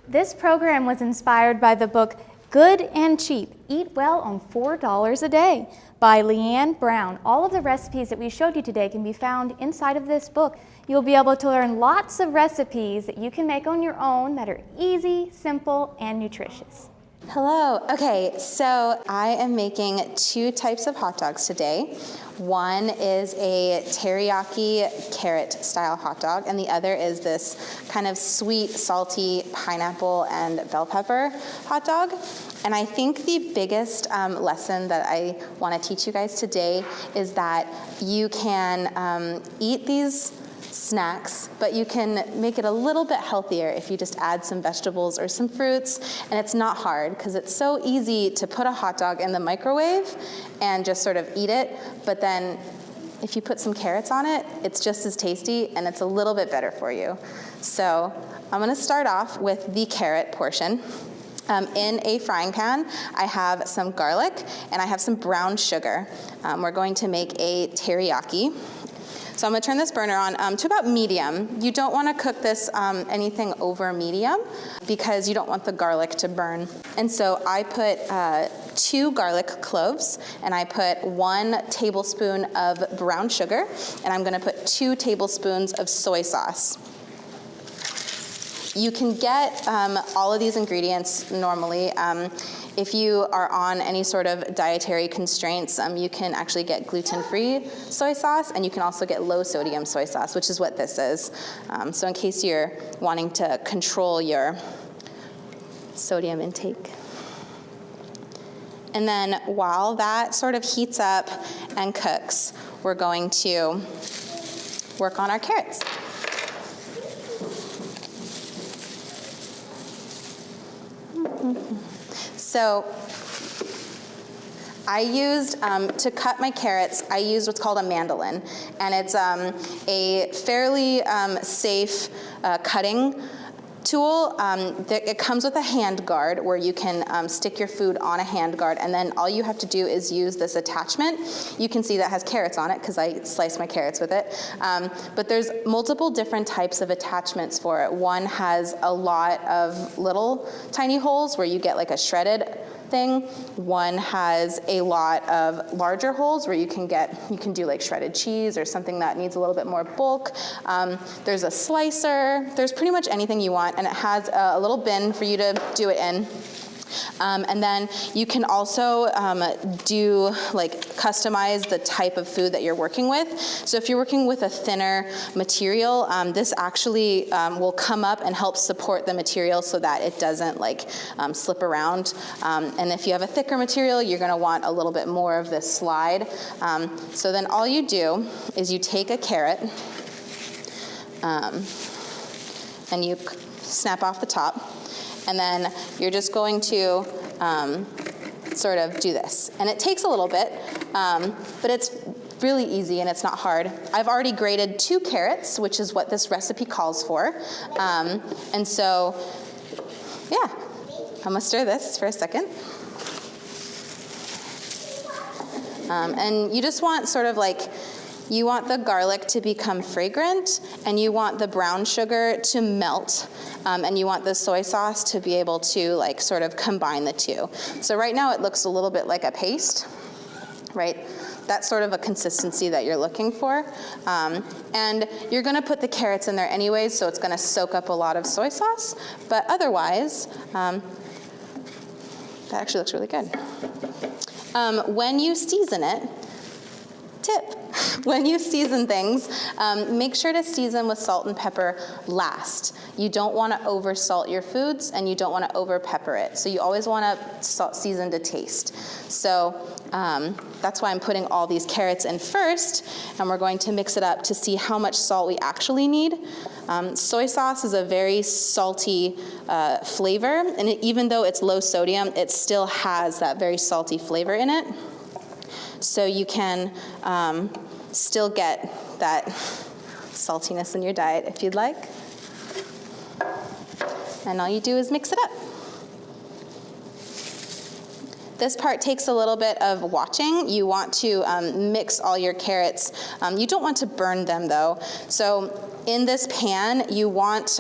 This program was inspired by the book Good and Cheap, Eat Well on $4 a Day by Leanne Brown. All of the recipes that we showed you today can be found inside of this book. You'll be able to learn lots of recipes that you can make on your own that are easy, simple, and nutritious. Hello. Okay, so I am making 2 types of hot dogs today. One is a teriyaki carrot style hot dog, and the other is this kind of sweet, salty pineapple and bell pepper hot dog. And I think the biggest lesson that I want to teach you guys today is that you can eat these snacks, but you can make it a little bit healthier if you just add some vegetables or some fruits. And it's not hard because it's so easy to put a hot dog in the microwave and just sort of eat it. But then if you put some carrots on it, it's just as tasty and it's a little bit better for you. So I'm going to start off with the carrot portion. In a frying pan, I have some garlic and I have some brown sugar. We're going to make a teriyaki. So I'm going to turn this burner on to about medium. You don't want to cook this anything over medium because you don't want the garlic to burn. And so I put 2 garlic cloves, and I put 1 tablespoon of brown sugar, and I'm going to put 2 tablespoons of soy sauce. You can get all of these ingredients normally. If you are on any sort of dietary constraints, you can actually get gluten-free soy sauce, and you can also get low-sodium soy sauce, which is what this is. So in case you're wanting to control your sodium intake. And then while that sort of heats up and cooks, we're going to work on our carrots. So I used, to cut my carrots, I used what's called a mandolin. And it's a fairly safe cutting tool. It comes with a hand guard where you can stick your food on a hand guard, and then all you have to do is use this attachment. You can see that has carrots on it because I sliced my carrots with it. But there's multiple different types of attachments for it. One has a lot of little tiny holes where you get like a shredded thing. One has a lot of larger holes where you can do like shredded cheese or something that needs a little bit more bulk. There's a slicer. There's pretty much anything you want, and it has a little bin for you to do it in. And then you can also customize the type of food that you're working with. So if you're working with a thinner material, this actually will come up and help support the material so that it doesn't slip around. And if you have a thicker material, you're going to want a little bit more of this slide. So then all you do is you take a carrot and you snap off the top. And then you're just going to sort of do this. And it takes a little bit, but it's really easy and it's not hard. I've already grated 2 carrots, which is what this recipe calls for. And so, yeah, I'm gonna stir this for a second. And you just want you want the garlic to become fragrant, and you want the brown sugar to melt, and you want the soy sauce to be able to sort of combine the two. So right now it looks a little bit like a paste, right? That's sort of a consistency that you're looking for. And you're gonna put the carrots in there anyways, so it's gonna soak up a lot of soy sauce, but otherwise, that actually looks really good. When you season it, tip, when you season things, make sure to season with salt and pepper last. You don't want to over salt your foods, and you don't want to over pepper it. So you always want to season to taste. So that's why I'm putting all these carrots in first, and we're going to mix it up to see how much salt we actually need. Soy sauce is a very salty flavor, and even though it's low sodium, it still has that very salty flavor in it. So you can still get that saltiness in your diet if you'd like. And all you do is mix it up. This part takes a little bit of watching. You want to mix all your carrots. You don't want to burn them though. So in this pan, you want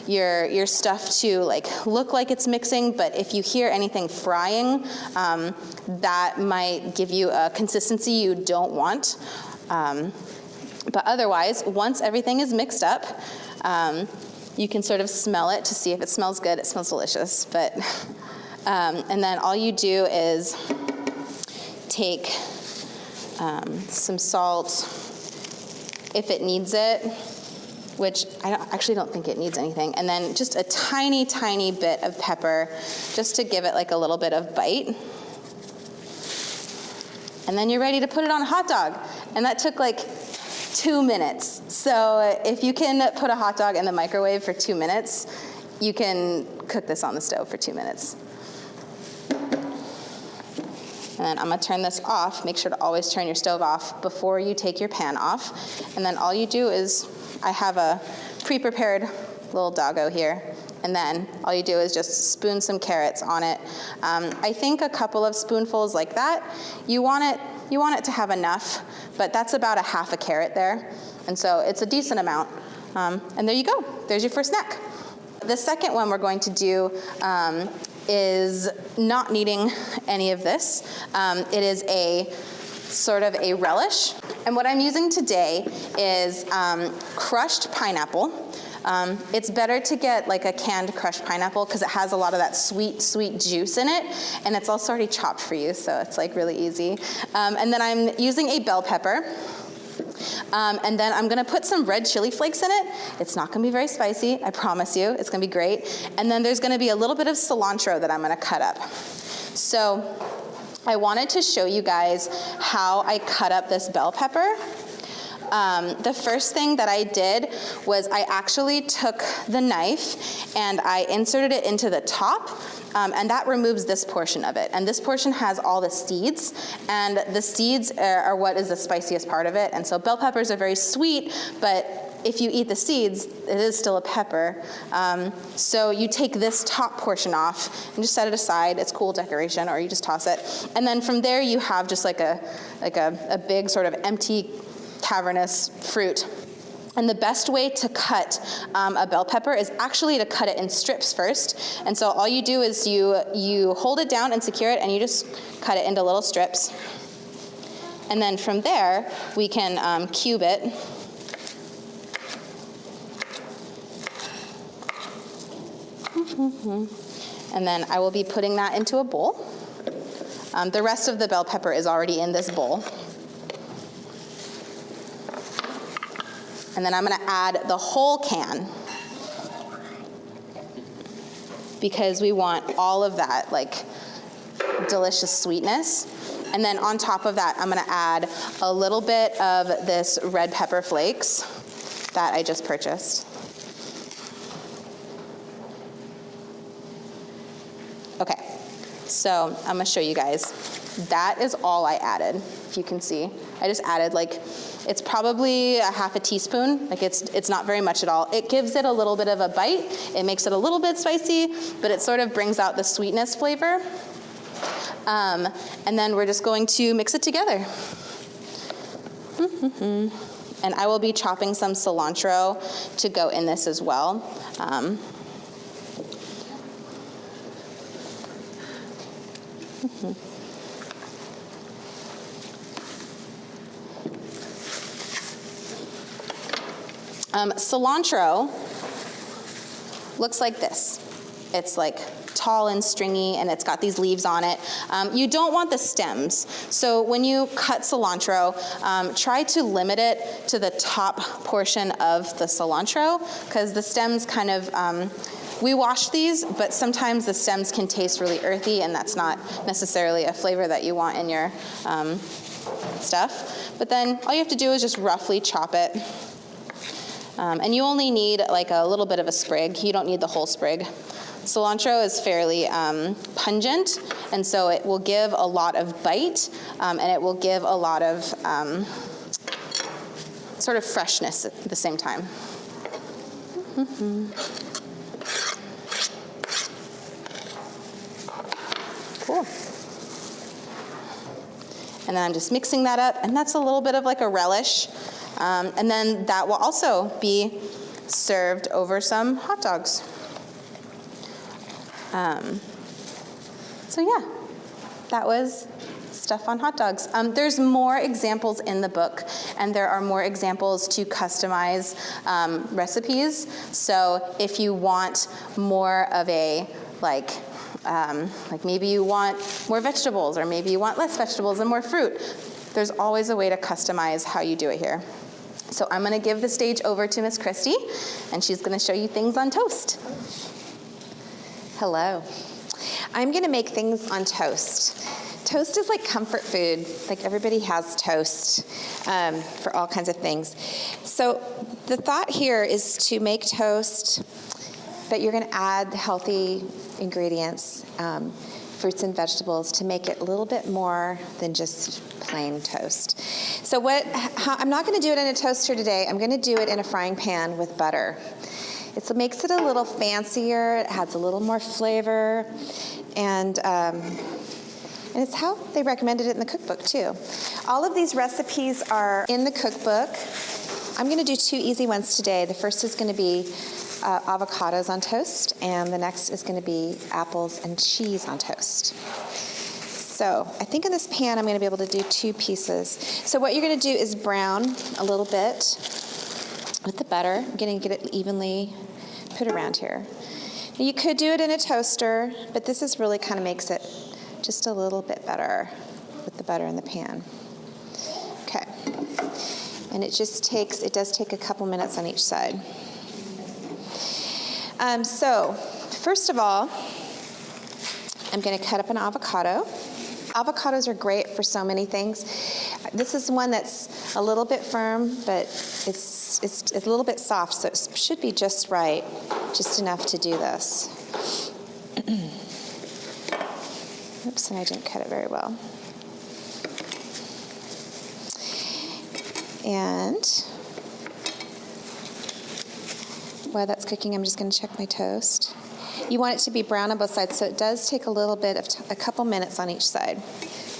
your stuff to like look like it's mixing, but if you hear anything frying, that might give you a consistency you don't want. But otherwise, once everything is mixed up, you can sort of smell it to see if it smells good. It smells delicious. But and then all you do is take some salt if it needs it, which I actually don't think it needs anything. And then just a tiny, tiny bit of pepper just to give it like a little bit of bite. And then you're ready to put it on a hot dog. And that took like 2 minutes. So if you can put a hot dog in the microwave for 2 minutes, you can cook this on the stove for 2 minutes. And then I'm gonna turn this off. Make sure to always turn your stove off before you take your pan off. And then all you do is, I have a pre-prepared little doggo here. And then all you do is just spoon some carrots on it. I think a couple of spoonfuls like that. You want it to have enough, but that's about a half a carrot there. And so it's a decent amount. And there you go. There's your first snack. The second one we're going to do is not needing any of this. It is a sort of a relish. And what I'm using today is crushed pineapple. It's better to get like a canned crushed pineapple because it has a lot of that sweet, sweet juice in it, and it's also already chopped for you, so it's like really easy. And then I'm using a bell pepper. And then I'm gonna put some red chili flakes in it. It's not gonna be very spicy, I promise you. It's gonna be great. And then there's gonna be a little bit of cilantro that I'm gonna cut up. So I wanted to show you guys how I cut up this bell pepper. The first thing that I did was I actually took the knife and I inserted it into the top, and that removes this portion of it. And this portion has all the seeds, and the seeds are what is the spiciest part of it. And so bell peppers are very sweet, but if you eat the seeds, it is still a pepper. So you take this top portion off and just set it aside. It's cool decoration, or you just toss it. And then from there you have just like a big sort of empty cavernous fruit. And the best way to cut a bell pepper is actually to cut it in strips first. And so all you do is you hold it down and secure it, and you just cut it into little strips. And then from there, we can cube it. And then I will be putting that into a bowl. The rest of the bell pepper is already in this bowl. And then I'm gonna add the whole can because we want all of that like delicious sweetness. And then on top of that, I'm gonna add a little bit of this red pepper flakes that I just purchased. Okay, so I'm gonna show you guys. That is all I added, if you can see. I just added like, it's probably a half a teaspoon. Like it's not very much at all. It gives it a little bit of a bite. It makes it a little bit spicy, but it sort of brings out the sweetness flavor. And then we're just going to mix it together. And I will be chopping some cilantro to go in this as well. Cilantro looks like this. It's like tall and stringy, and it's got these leaves on it. You don't want the stems. So when you cut cilantro, try to limit it to the top portion of the cilantro, because the stems kind of, we wash these, but sometimes the stems can taste really earthy, and that's not necessarily a flavor that you want in your stuff. But then all you have to do is just roughly chop it. And you only need like a little bit of a sprig. You don't need the whole sprig. Cilantro is fairly pungent, and so it will give a lot of bite, and it will give a lot of sort of freshness at the same time. Cool. And then I'm just mixing that up, and that's a little bit of like a relish. And then that will also be served over some hot dogs. So yeah, that was stuff on hot dogs. There's more examples in the book, and there are more examples to customize recipes. So if you want more of a like maybe you want more vegetables, or maybe you want less vegetables and more fruit, there's always a way to customize how you do it here. So I'm going to give the stage over to Miss Christy, and she's going to show you things on toast. Hello. I'm going to make things on toast. Toast is like comfort food. Like everybody has toast for all kinds of things. So the thought here is to make toast, but you're going to add healthy ingredients, fruits and vegetables, to make it a little bit more than just plain toast. So I'm not going to do it in a toaster today. I'm going to do it in a frying pan with butter. It makes it a little fancier. It adds a little more flavor, and it's how they recommended it in the cookbook too. All of these recipes are in the cookbook. I'm going to do 2 easy ones today. The first is going to be avocados on toast, and the next is going to be apples and cheese on toast. So I think in this pan I'm going to be able to do 2 pieces. So what you're going to do is brown a little bit with the butter. I'm going to get it evenly put around here. Now you could do it in a toaster, but this is really kind of makes it just a little bit better with the butter in the pan. Okay. And it does take a couple minutes on each side. So first of all, I'm going to cut up an avocado. Avocados are great for so many things. This is one that's a little bit firm, but it's a little bit soft, so it should be just right, just enough to do this. Oops, and I didn't cut it very well. And while that's cooking, I'm just going to check my toast. You want it to be brown on both sides, so it does take a little bit of a couple minutes on each side.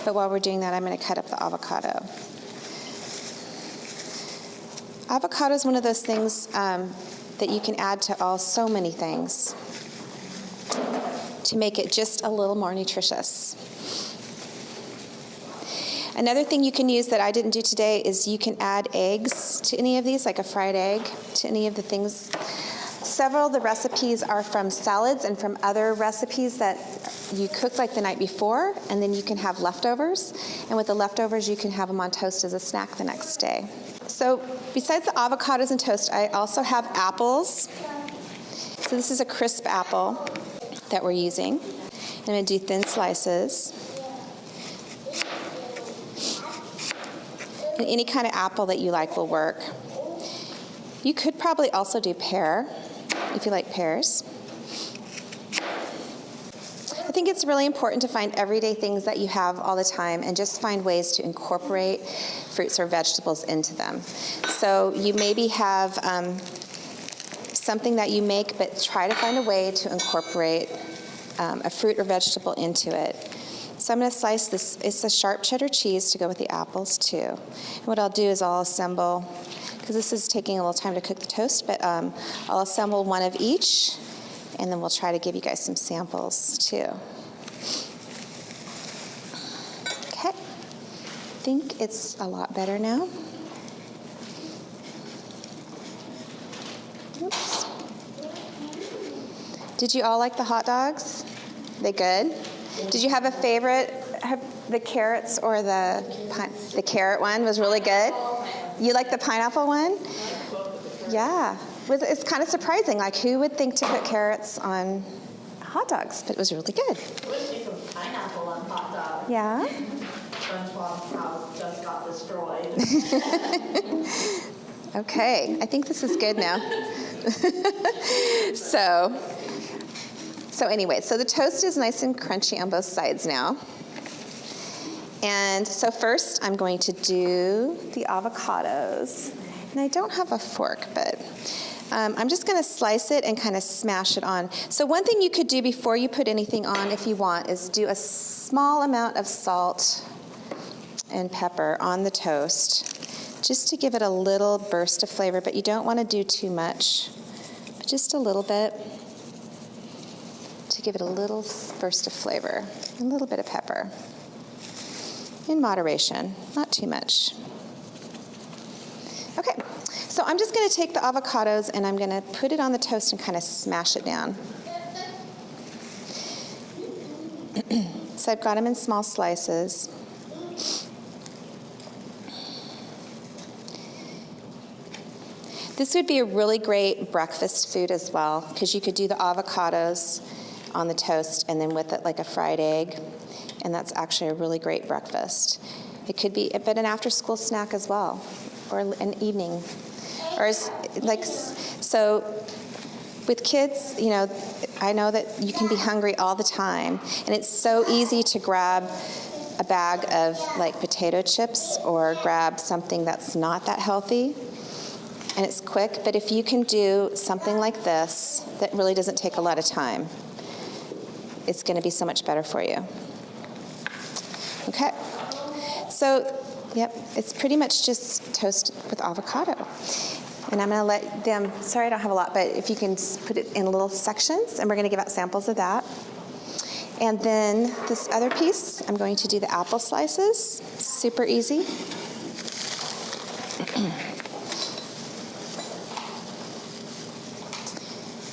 But while we're doing that, I'm going to cut up the avocado. Avocado is one of those things that you can add to so many things to make it just a little more nutritious. Another thing you can use that I didn't do today is you can add eggs to any of these, like a fried egg to any of the things. Several of the recipes are from salads and from other recipes that you cooked like the night before, and then you can have leftovers. And with the leftovers, you can have them on toast as a snack the next day. So besides the avocados and toast, I also have apples. So this is a crisp apple that we're using. I'm going to do thin slices. And any kind of apple that you like will work. You could probably also do pear, if you like pears. I think it's really important to find everyday things that you have all the time and just find ways to incorporate fruits or vegetables into them. So you maybe have something that you make, but try to find a way to incorporate a fruit or vegetable into it. So I'm going to slice this. It's a sharp cheddar cheese to go with the apples too. And what I'll do is I'll assemble, because this is taking a little time to cook the toast, but I'll assemble one of each, and then we'll try to give you guys some samples too. Okay, I think it's a lot better now. Oops. Did you all like the hot dogs? They good? Did you have a favorite? The carrots or the carrot one was really good? You like the pineapple one? Yeah. It's kind of surprising. Like, who would think to put carrots on hot dogs? But it was really good. I wish you put pineapple on hot dogs. Yeah. SpongeBob's house just got destroyed. Okay. I think this is good now. So anyway, so the toast is nice and crunchy on both sides now. And so first I'm going to do the avocados. And I don't have a fork, but I'm just going to slice it and kind of smash it on. So one thing you could do before you put anything on, if you want, is do a small amount of salt and pepper on the toast, just to give it a little burst of flavor, but you don't want to do too much, but just a little bit to give it a little burst of flavor, a little bit of pepper. In moderation, not too much. Okay, so I'm just going to take the avocados and I'm going to put it on the toast and kind of smash it down. So I've got them in small slices. This would be a really great breakfast food as well, because you could do the avocados on the toast and then with it like a fried egg. And that's actually a really great breakfast. It could be but an after-school snack as well, or an evening. Or so with kids, you know, I know that you can be hungry all the time, and it's so easy to grab a bag of like potato chips or grab something that's not that healthy, and it's quick. But if you can do something like this that really doesn't take a lot of time, it's going to be so much better for you. Okay, so, yep, it's pretty much just toast with avocado. And I'm going to let them, sorry I don't have a lot, but if you can put it in little sections, and we're going to give out samples of that. And then this other piece, I'm going to do the apple slices, super easy.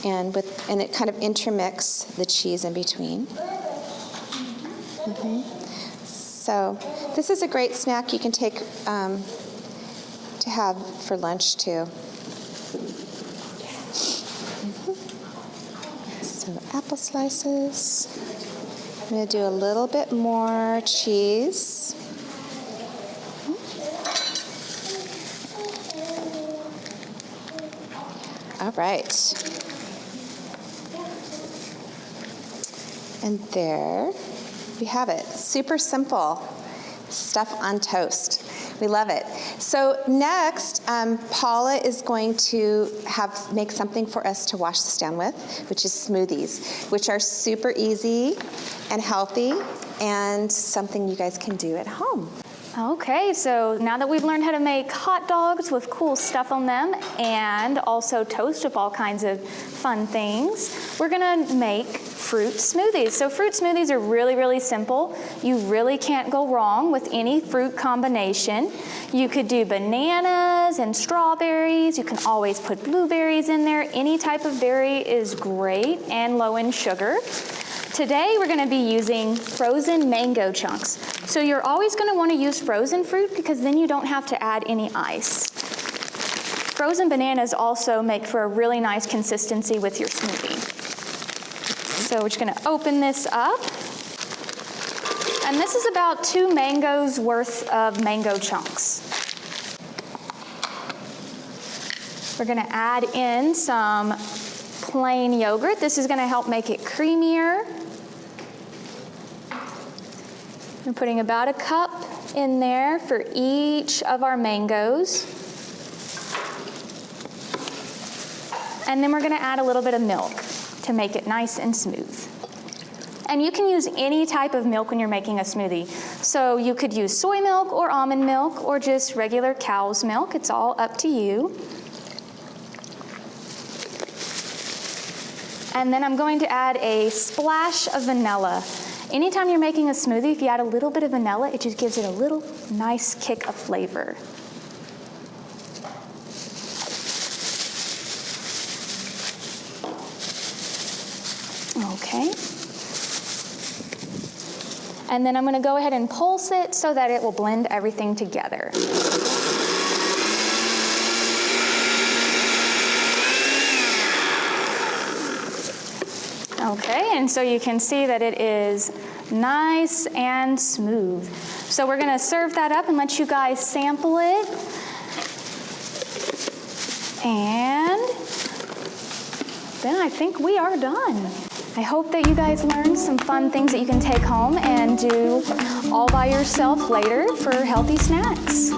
And it kind of intermix the cheese in between. So this is a great snack you can take to have for lunch too. So apple slices. I'm going to do a little bit more cheese. All right. And there we have it. Super simple stuff on toast. We love it. So next, Paula is going to make something for us to wash this down with, which is smoothies, which are super easy and healthy and something you guys can do at home. Okay, so now that we've learned how to make hot dogs with cool stuff on them and also toast with all kinds of fun things, we're gonna make fruit smoothies. So fruit smoothies are really, really simple. You really can't go wrong with any fruit combination. You could do bananas and strawberries. You can always put blueberries in there. Any type of berry is great and low in sugar. Today we're going to be using frozen mango chunks. So you're always going to want to use frozen fruit because then you don't have to add any ice. Frozen bananas also make for a really nice consistency with your smoothie. So we're just going to open this up. And this is about 2 mangoes worth of mango chunks. We're going to add in some plain yogurt. This is going to help make it creamier. We're putting about a cup in there for each of our mangoes. And then we're going to add a little bit of milk to make it nice and smooth. And you can use any type of milk when you're making a smoothie. So you could use soy milk or almond milk or just regular cow's milk. It's all up to you. And then I'm going to add a splash of vanilla. Anytime you're making a smoothie, if you add a little bit of vanilla, it just gives it a little nice kick of flavor. Okay. And then I'm going to go ahead and pulse it so that it will blend everything together. Okay, and so you can see that it is nice and smooth. So we're going to serve that up and let you guys sample it. And then I think we are done. I hope that you guys learned some fun things that you can take home and do all by yourself later for healthy snacks.